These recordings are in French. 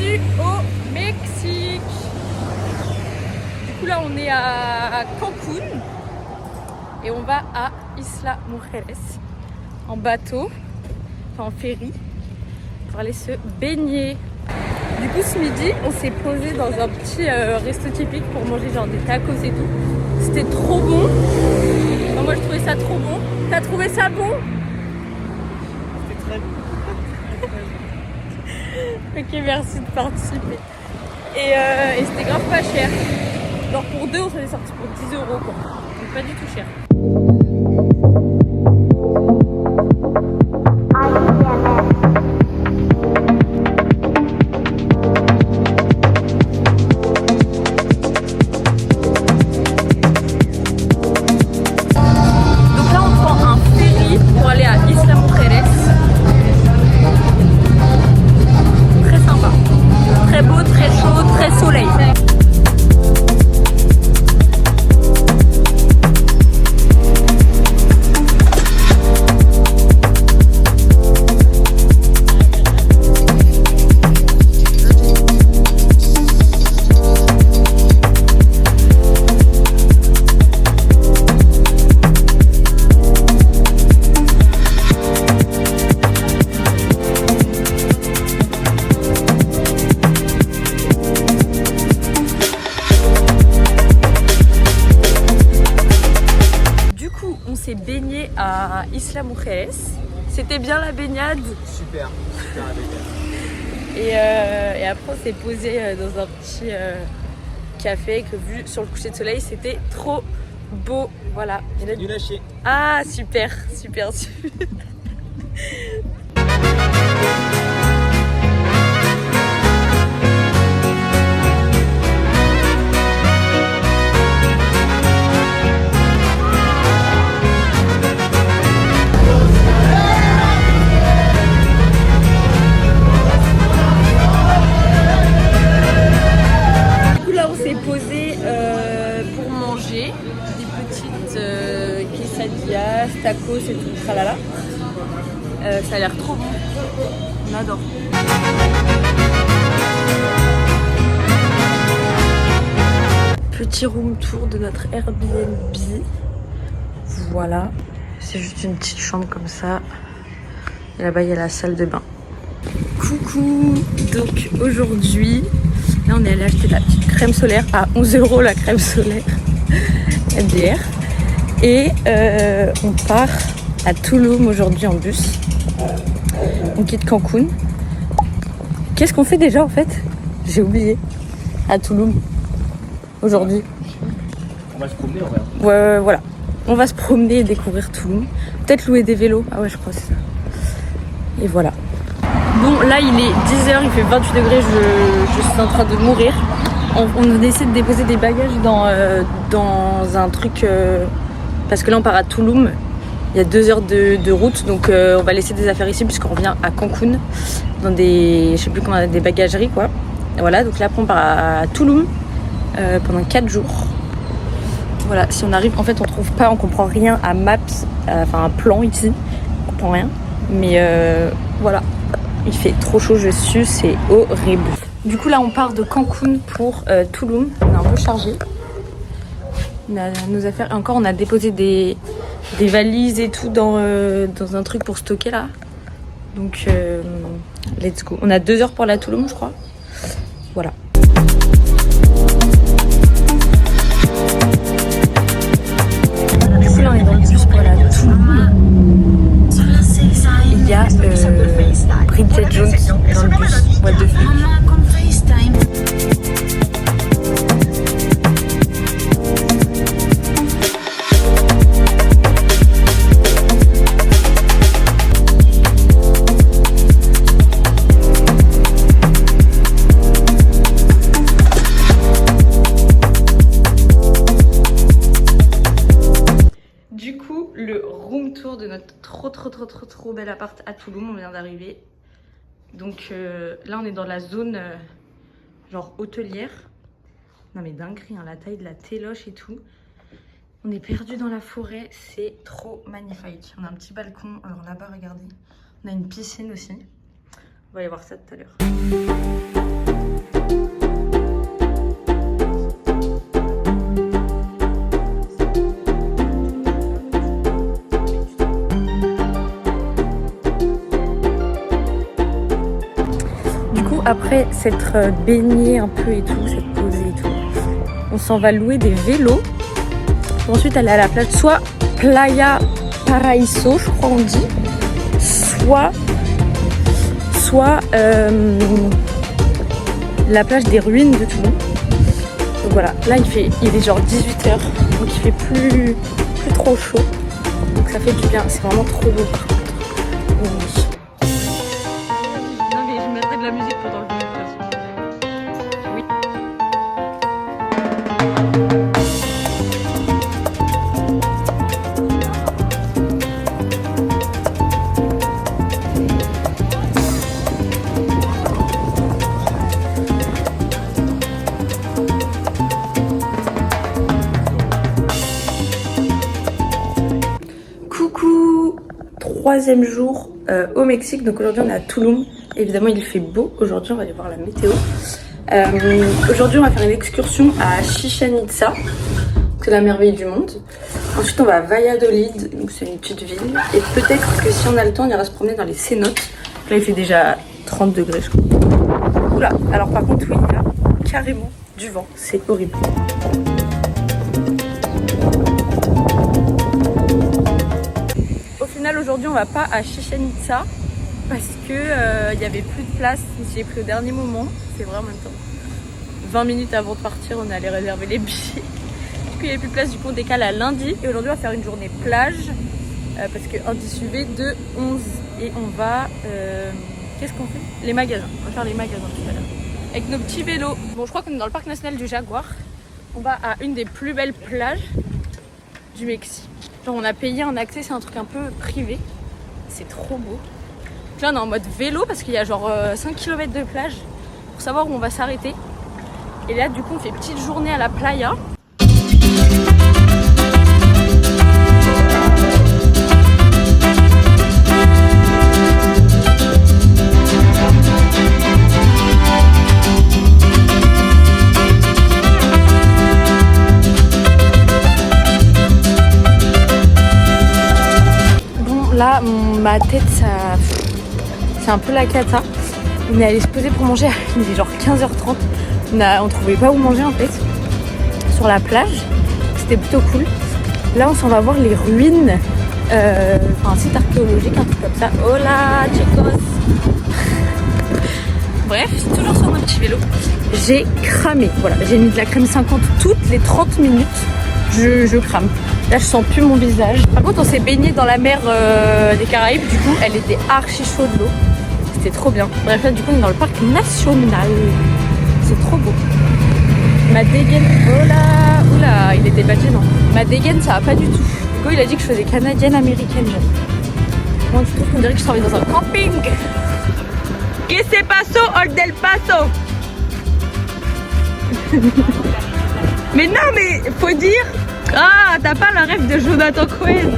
Bienvenue au Mexique. Du coup là on est à Cancun et on va à Isla Mujeres en bateau, enfin en ferry, pour aller se baigner. Du coup ce midi on s'est posé dans un petit resto typique pour manger genre des tacos et tout. C'était trop bon. Enfin, moi je trouvais ça trop bon. T'as trouvé ça bon? C'était très bon. Ok, merci de participer. Et c'était grave pas cher. Genre pour deux, on s'en est sorti pour 10 € quoi. Donc pas du tout cher. Donc là, on prend un ferry pour aller à Isla Mujeres. Très sympa. Très beau, très chaud, très soleil. On s'est baigné à Isla Mujeres. C'était bien la baignade. Super, super la baignade. Et après on s'est posé dans un petit café que vu sur le coucher de soleil c'était trop beau. Voilà. Il a dû lâcher. Ah super, super, super. Posé pour manger des petites quesadillas, tacos et tout, tralala. Ça a l'air trop bon, on adore. Petit room tour de notre Airbnb. Voilà, c'est juste une petite chambre comme ça. Et là-bas il y a la salle de bain. Coucou, donc aujourd'hui là on est allé acheter de la petite crème solaire à 11 € la crème solaire MDR et on part à Tulum aujourd'hui en bus. On quitte Cancun. Qu'est-ce qu'on fait déjà en fait? J'ai oublié. À Tulum aujourd'hui. On va se promener en vrai. Ouais, voilà. On va se promener et découvrir Tulum. Peut-être louer des vélos. Ah ouais je crois que c'est ça. Et voilà. Bon là il est 10 h, il fait 28 degrés, je suis en train de mourir. On essaie de déposer des bagages dans un truc parce que là on part à Tulum. Il y a 2 heures de route donc on va laisser des affaires ici puisqu'on revient à Cancun dans des, je sais plus comment, des bagageries quoi. Et voilà, donc là après on part à Tulum pendant 4 jours. Voilà, si on arrive, en fait on trouve pas, on comprend rien à Maps, enfin un plan ici, on comprend rien. Mais voilà, il fait trop chaud, je suis, c'est horrible. Du coup là on part de Cancun pour Tulum, on est un peu chargé. On a nos affaires, et encore on a déposé des valises et tout dans un truc pour stocker là. Donc let's go. On a 2 heures pour la Tulum je crois. Voilà. Du coup là on est dans le bus pour aller à Tulum. Il y a Bridget Jones dans le bus. What the fuck. Du coup, le room tour de notre trop bel appart à Tulum, on vient d'arriver. Donc là on est dans la zone genre hôtelière. Non mais dinguerie, hein, la taille de la téloche et tout. On est perdu dans la forêt, c'est trop magnifique. On a un petit balcon, alors là-bas regardez. On a une piscine aussi. On va aller voir ça tout à l'heure. après s'être baigné un peu et tout, s'être posé et tout, on s'en va louer des vélos pour ensuite aller à la plage, soit Playa Paraíso, je crois on dit, soit la plage des ruines de Toulon. Donc voilà, là il est genre 18h, donc il fait plus trop chaud, donc ça fait du bien, c'est vraiment trop beau par contre. Oui. Non mais je mettrai de la musique pendant le vidéo. Oui. Troisième jour au Mexique, donc aujourd'hui on est à Tulum. Évidemment il fait beau, aujourd'hui on va aller voir la météo. Aujourd'hui on va faire une excursion à Chichén Itzá, c'est la merveille du monde. Ensuite on va à Valladolid, donc c'est une petite ville. Et peut-être que si on a le temps on ira se promener dans les cénotes. Là il fait déjà 30 degrés je crois. Oula, alors par contre oui il y a carrément du vent, c'est horrible. Aujourd'hui on va pas à Chichén Itzá parce que il y avait plus de place. J'ai pris au dernier moment, c'est vrai en même temps 20 minutes avant de partir on allait réserver les billets. Du coup il n'y avait plus de place, du coup on décale à lundi. Et aujourd'hui on va faire une journée plage parce que un SUV de 11 et on va qu'est-ce qu'on fait? Les magasins, on va faire les magasins tout à l'heure avec nos petits vélos. Bon je crois qu'on est dans le parc national du Jaguar. On va à une des plus belles plages du Mexique. Genre on a payé un accès, c'est un truc un peu privé. C'est trop beau. Donc là on est en mode vélo parce qu'il y a genre 5 km de plage pour savoir où on va s'arrêter. Et là du coup on fait petite journée à la playa. Là, ma tête, c'est un peu la cata. On est allé se poser pour manger, il est genre 15h30. On trouvait pas où manger en fait, sur la plage. C'était plutôt cool. Là, on s'en va voir les ruines, un site archéologique, un truc comme ça. Hola, chicos. Bref, toujours sur mon petit vélo. J'ai cramé. Voilà, j'ai mis de la crème 50 toutes les 30 minutes. Je crame. Là je sens plus mon visage. Par contre on s'est baigné dans la mer des Caraïbes. Du coup elle était archi chaude l'eau. C'était trop bien. Bref là du coup on est dans le parc national. C'est trop beau. Ma dégaine. Oh là. Oula, il était pas gênant. Ma dégaine ça va pas du tout. Du coup il a dit que je faisais canadienne américaine. Moi je trouve qu'on dirait que je travaille dans un camping. Que se paso Old del Paso? Mais non mais faut dire. Ah, t'as pas le rêve de Jonathan Cohen?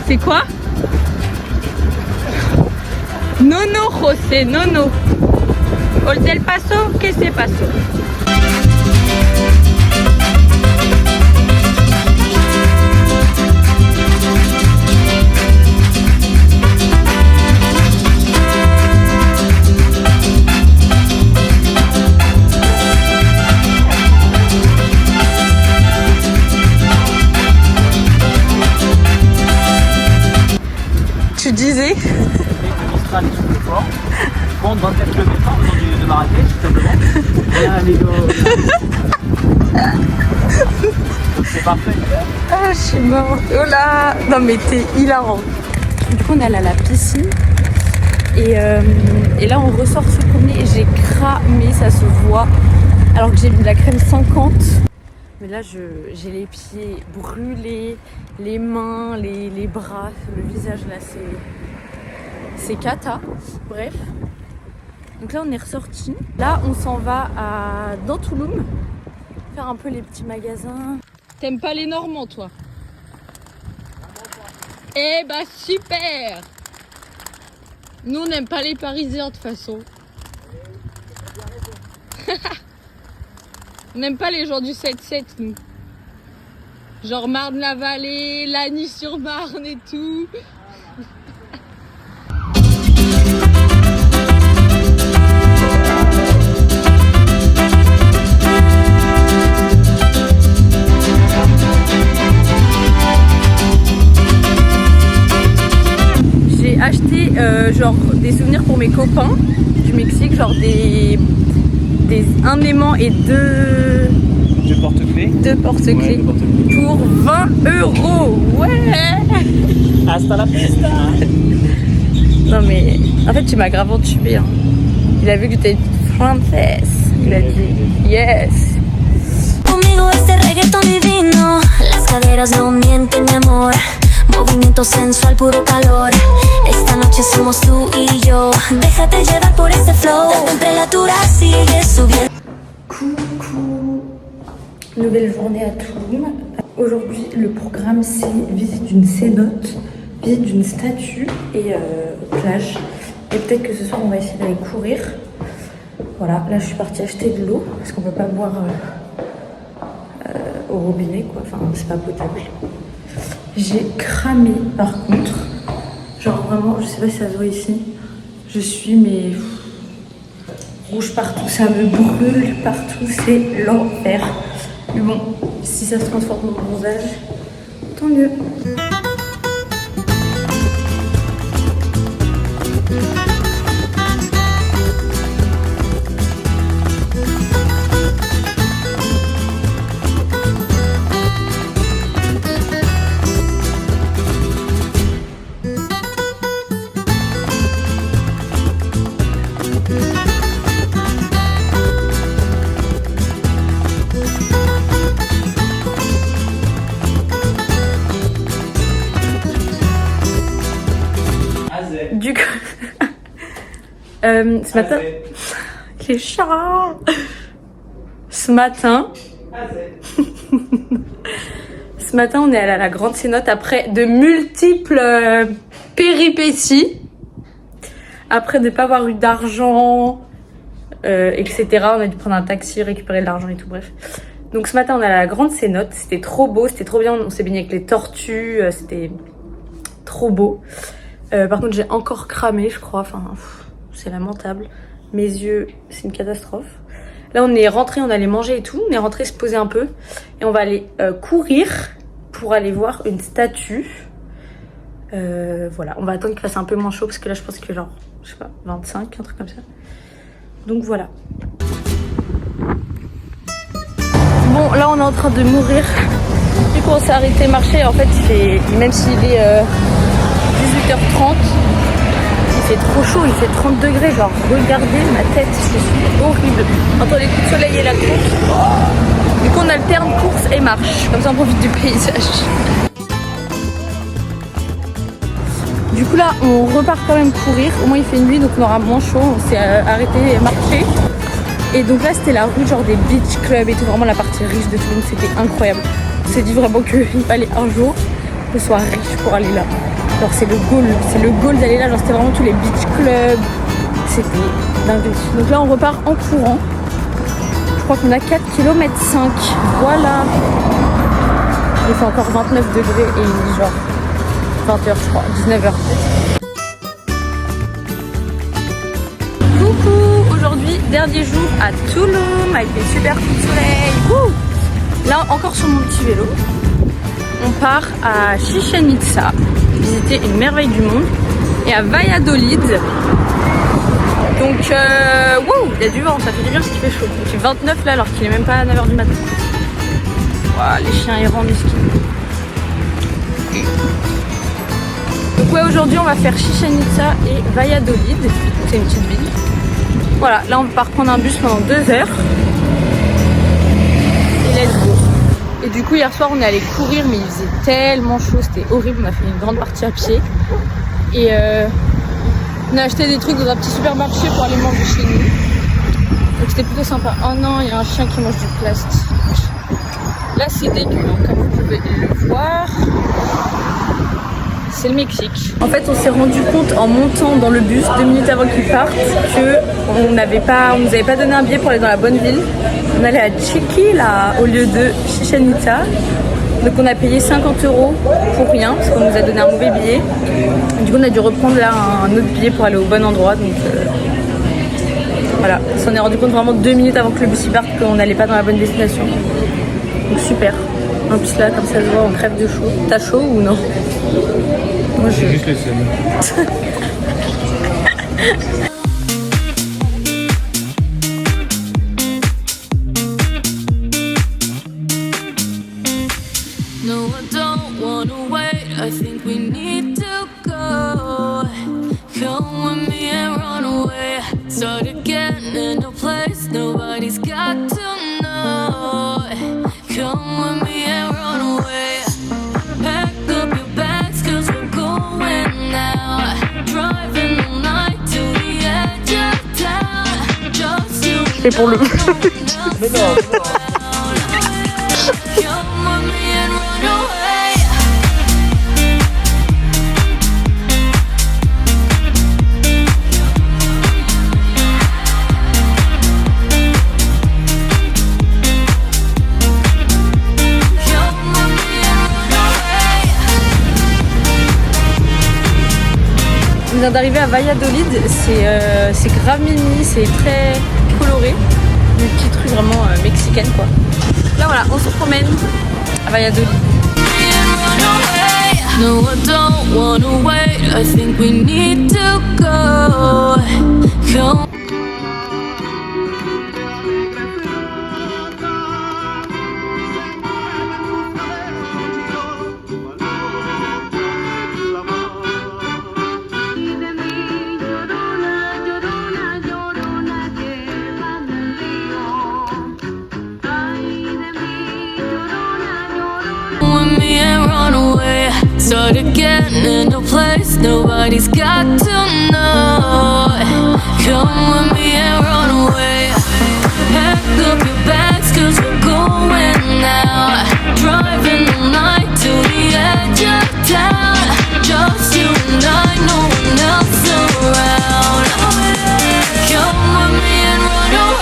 C'est quoi? Nono, José, Nono. Old del Paso, que se paso? Tu disais Mistral est super fort. Compte 24 km aujourd'hui de Marrakech, tout simplement. Et un méga. C'est parfait. Ah, je suis morte. Oh là. Non mais t'es hilarant. Du coup on est allé à la piscine. Et là on ressort se promener et j'ai cramé, ça se voit. Alors que j'ai mis de la crème 50. Mais là j'ai les pieds brûlés, les mains, les bras, le visage là c'est cata. Bref. Donc là on est ressorti. Là on s'en va dans Tulum faire un peu les petits magasins. T'aimes pas les Normands toi? Eh bah super. Nous on n'aime pas les Parisiens de toute façon. On n'aime pas les gens du 7-7 nous. Genre Marne-la-Vallée, Lagny-sur-Marne et tout. genre des souvenirs pour mes copains du Mexique, genre un aimant et deux porte-clés. Deux porte-clés Ouais, pour 20 €. Ouais. Hasta la vista. Non mais en fait tu m'as grave entubé. Hein. Il a vu que t'es française. Il a dit yes. Conmigo este reggaeton divino, las caderas no mienten mi amor, movimiento sensual puro calor, esta noche somos tú y yo, déjate llevar por este flow, la temperatura sigue subiendo. Coucou. Nouvelle journée à Tulum. Aujourd'hui le programme c'est visite d'une cénote, visite d'une statue et plage. Et peut-être que ce soir on va essayer d'aller courir. Voilà, là je suis partie acheter de l'eau parce qu'on peut pas boire au robinet quoi, enfin c'est pas potable. J'ai cramé par contre, genre vraiment, je sais pas si ça se voit ici, je suis mais rouge partout, ça me brûle partout, c'est l'enfer. Mais bon, si ça se transforme en bronzage, tant mieux. Du coup, ce matin, les chats. Ce matin, on est allé à la Grande Cénote après de multiples péripéties. Après de ne pas avoir eu d'argent, etc. On a dû prendre un taxi, récupérer de l'argent et tout, bref. Donc ce matin, on est allé à la Grande Cénote. C'était trop beau, c'était trop bien. On s'est baigné avec les tortues, c'était trop beau. Par contre j'ai encore cramé je crois, enfin c'est lamentable, mes yeux c'est une catastrophe. Là on est rentré, on allait manger et tout, on est rentré se poser un peu et on va aller courir pour aller voir une statue. Voilà, on va attendre qu'il fasse un peu moins chaud parce que là je pense que genre, je sais pas, 25, un truc comme ça. Donc voilà. Bon là on est en train de mourir, du coup on s'est arrêté marcher, en fait même s'il est 18h30, il fait trop chaud, il fait 30 degrés, genre regardez ma tête, je suis horrible. Entre les coups de soleil et la course, du coup on alterne course et marche, comme ça on profite du paysage. Du coup là on repart quand même courir, au moins il fait nuit donc on aura moins chaud, on s'est arrêté et marché. Et donc là c'était la rue genre des beach clubs et tout, vraiment la partie riche de Tulum, c'était incroyable. On s'est dit vraiment qu'il fallait un jour que ce soit riche pour aller là. Genre c'est le goal d'aller là, genre c'était vraiment tous les beach clubs, c'était dingue. Donc là on repart en courant, je crois qu'on a 4 km 5, voilà. Il fait encore 29 degrés et il est genre 20h je crois, 19h. Coucou, aujourd'hui dernier jour à Tulum avec des super coups de soleil. Wouh. Là encore sur mon petit vélo, on part à Chichén Itzá, visiter une merveille du monde, et à Valladolid. Donc wow, il y a du vent, ça fait du bien parce qu'il fait chaud. Il fait 29 là alors qu'il est même pas à 9h du matin. Wow, les chiens errants mesquins. Donc ouais, aujourd'hui on va faire Chichén Itzá et Valladolid, c'est une petite ville. Voilà, là on part prendre un bus pendant 2 heures. Et let's go. Et du coup hier soir on est allé courir mais il faisait tellement chaud, c'était horrible, on a fait une grande partie à pied. Et on a acheté des trucs dans un petit supermarché pour aller manger chez nous. Donc c'était plutôt sympa. Oh non, il y a un chien qui mange du plastique. Là c'est dégueu, comme vous pouvez le voir. C'est le Mexique. En fait on s'est rendu compte en montant dans le bus 2 minutes avant qu'il parte qu'on nous avait pas donné un billet pour aller dans la bonne ville. On allait à Chiqui là au lieu de Chichén Itzá. Donc on a payé 50 € pour rien parce qu'on nous a donné un mauvais billet. Et du coup on a dû reprendre là un autre billet pour aller au bon endroit. Donc voilà, on s'en est rendu compte vraiment 2 minutes avant que le bus y parte qu'on n'allait pas dans la bonne destination. Donc super. En plus là comme ça se voit on crève de chaud. T'as chaud ou non? Moi j'ai juste les scènes. No, I don't wanna wait. I think we need to go. Come with me and run away. Start again in a place nobody's got to know. Come with me and run away. Pack up your bags, cause we're going now. Driving all night to the edge of town. Just you Je fais pour le Mais non, come with me and run away. On vient d'arriver à Valladolid, c'est grave mini, c'est très coloré. Une petite rue vraiment mexicaine quoi. Là voilà, on se promène à Valladolid. No, I don't wanna wait. I think we need to go. Come. With me and run away. Start again in a place nobody's got to know. Come with me and run away. Pack up your bags, cause we're going now. Driving all night to the edge of town. Just you and I, no one else around. Come with me and run away.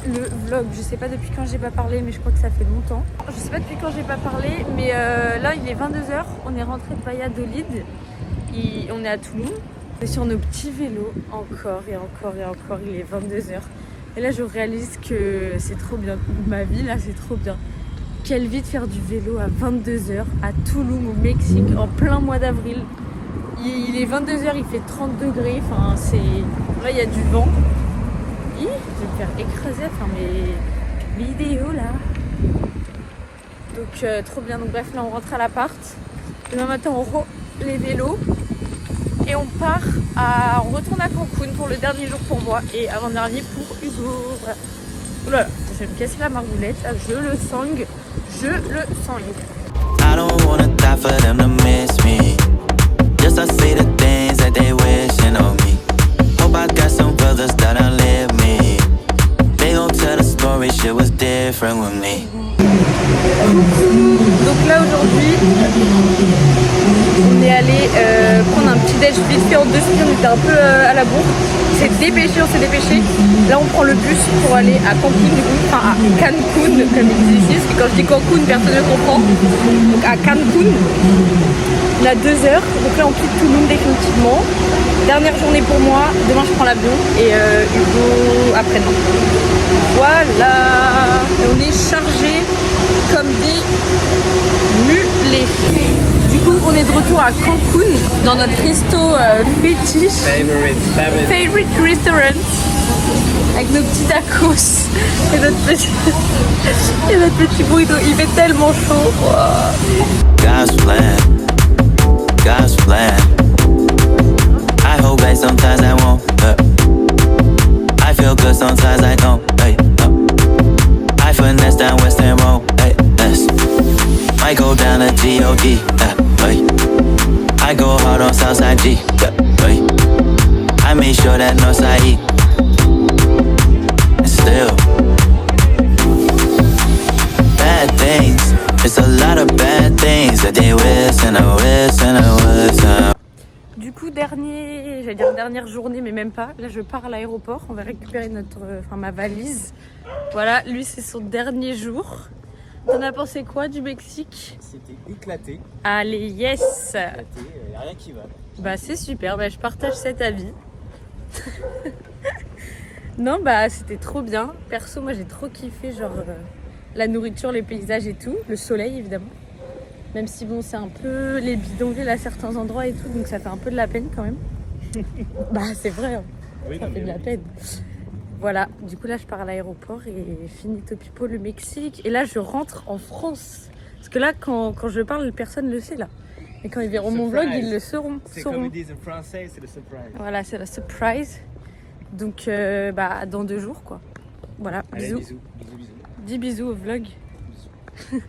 Le vlog, je sais pas depuis quand j'ai pas parlé, mais je crois que ça fait longtemps. Je sais pas depuis quand j'ai pas parlé, mais là il est 22h, on est rentré de Valladolid, on est à Toulouse. On est sur nos petits vélos, encore et encore et encore, il est 22h. Et là je réalise que c'est trop bien, ma vie là c'est trop bien. Quelle vie de faire du vélo à 22h à Tulum au Mexique en plein mois d'avril. Il est 22h, il fait 30 degrés, enfin c'est... Là il y a du vent. Je vais me faire écraser à faire mes vidéos là. Donc trop bien, donc bref là on rentre à l'appart. Demain matin on roule les vélos. Et on on retourne à Cancun pour le dernier jour pour moi et avant-dernier pour Hugo. Voilà. Oulala, je vais me casser la margoulette, là, je le sens. I don't wanna die for them to miss me. Just I see the things that they wishing on me. Hope I got some brothers that outlive me. They gon' tell the story, shit was different with me. Donc là aujourd'hui, on est allé prendre un petit déj vite fait en 2 secondes, on était un peu à la bourre. On s'est dépêché. Là on prend le bus pour aller à Cancun du coup, enfin à Cancun comme ils disent ici, parce que quand je dis Cancun personne ne comprend. Donc à Cancun, on a 2 heures, donc là on quitte Toulouse définitivement. Dernière journée pour moi, demain je prends l'avion et Hugo après-demain. Voilà, et on est chargés comme des mulets. Du coup on est de retour à Cancun dans notre resto fétiche, favorite restaurant, avec nos petits tacos et notre petit burrito. Il fait tellement chaud. God's plan. I hope that sometimes I won't. I feel good sometimes I don't. Hey, I finesse down Western Road. Hey, yes. Might go down to G.O.D. Hey. I go hard on Southside G. Hey. I make sure that Northside E. And still, bad things. It's a lot of bad things that they wish and I wish and I wish. Du coup j'allais dire dernière journée, mais même pas. Là, je pars à l'aéroport. On va récupérer ma valise. Voilà, lui, c'est son dernier jour. T'en as pensé quoi du Mexique? C'était éclaté. Allez, yes! Éclaté, y a rien qui va. Bah, c'est super. Bah, je partage cet avis. Non, bah, c'était trop bien. Perso, moi, j'ai trop kiffé, genre, la nourriture, les paysages et tout. Le soleil, évidemment. Même si, bon, c'est un peu les bidonvilles à certains endroits et tout, donc ça fait un peu de la peine quand même. Bah, c'est vrai, hein. Oui, Ça fait de la peine. Voilà, du coup là je pars à l'aéroport et finito pipo le Mexique. Et là je rentre en France. Parce que là quand je parle, personne ne le sait là. Et quand ils verront mon vlog, ils le sauront. C'est comme ils disent en français, c'est le surprise. Voilà, c'est la surprise. Donc bah dans 2 jours quoi. Voilà, Allez, bisous. bisous, bisous, bisous. Dis bisous au vlog. Bisous.